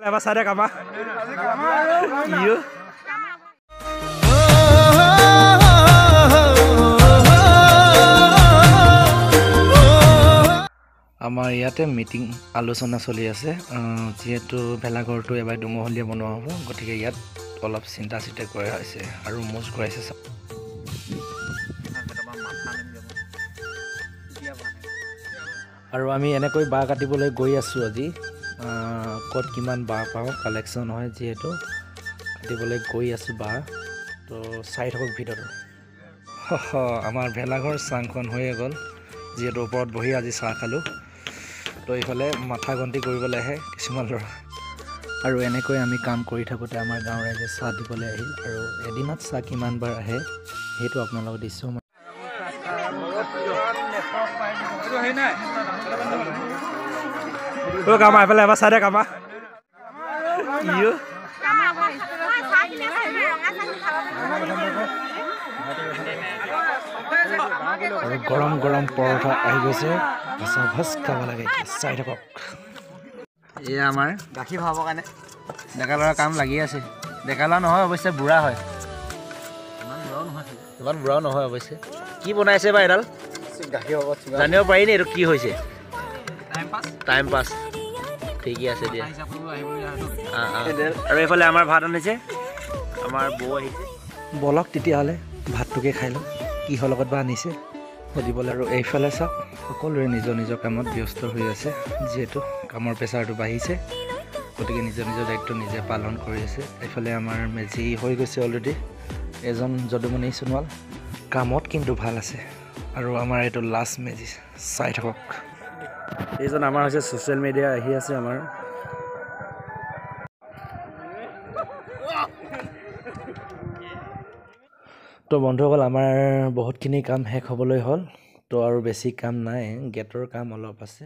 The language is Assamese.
এবাৰ চাই দে কামা আমাৰ ইয়াতে মিটিং আলোচনা চলি আছে যেহেতু ভেলাঘৰটো এবাৰ দুমহলীয়া বনোৱা হ'ব গতিকে ইয়াত অলপ চিন্তা চিন্তা কৰা হৈছে আৰু মোজ ঘূৰাইছে আৰু আমি এনেকৈ বাঁহ কাটিবলৈ গৈ আছোঁ আজি ক'ত কিমান বাঁহ পাওঁ কালেকশ্যন হয় যিহেতু কাটিবলৈ গৈ আছোঁ বাঁহ তো চাই থাকক ভিডিঅ'টো আমাৰ ভেলাঘৰ চাংখন হৈয়ে গ'ল যিহেতু ওপৰত বহি আজি চাহ খালোঁ তো এইফালে মাথা গন্তি কৰিবলৈ আহে কিছুমান ল'ৰা আৰু এনেকৈ আমি কাম কৰি থাকোঁতে আমাৰ গাঁৱৰ ৰাইজে চাহ দিবলৈ আহিল আৰু এদিনত চাহ কিমানবাৰ আহে সেইটো আপোনালোকক দিছোঁ কামা এইফালে এবাৰ চাই দে কামা আৰু গৰম গৰম পৰঠা আহি গৈছে ভাজ খাব লাগে চাই থাকক এয়া আমাৰ গাখীৰ ভাবৰ কাৰণে ডেকা ল'ৰা কাম লাগি আছে ডেকা ল'ৰা নহয় অৱশ্যে বুঢ়া হয় ইমান বুঢ়াও নহয় অৱশ্যে কি বনাইছে বা এডাল জানিব পাৰি নি এইটো কি হৈছে টাইম পাছ ঠিকে আছে দিয়া আৰু এইফালে আমাৰ ভাত আনিছে আমাৰ বৌ আহিছে বলক তেতিয়াহ'লে ভাতটোকে খাই লওঁ কিহৰ লগত বা আনিছে সুধিবলৈ আৰু এইফালে চাওক সকলোৰে নিজৰ নিজৰ কামত ব্যস্ত হৈ আছে যিহেতু কামৰ প্ৰেছাৰটো বাঢ়িছে গতিকে নিজৰ নিজৰ দায়িত্ব নিজে পালন কৰি আছে এইফালে আমাৰ মেজি হৈ গৈছে অলৰেডি এজন যদুমণি সোণোৱাল কামত কিন্তু ভাল আছে আৰু আমাৰ এইটো লাষ্ট মেজি চাই থাকক এইজন আমাৰ হৈছে ছ'চিয়েল মিডিয়া আহি আছে আমাৰ তো বন্ধুসকল আমাৰ বহুতখিনি কাম শেষ হ'বলৈ হ'ল তো আৰু বেছি কাম নাই গেটৰ কাম অলপ আছে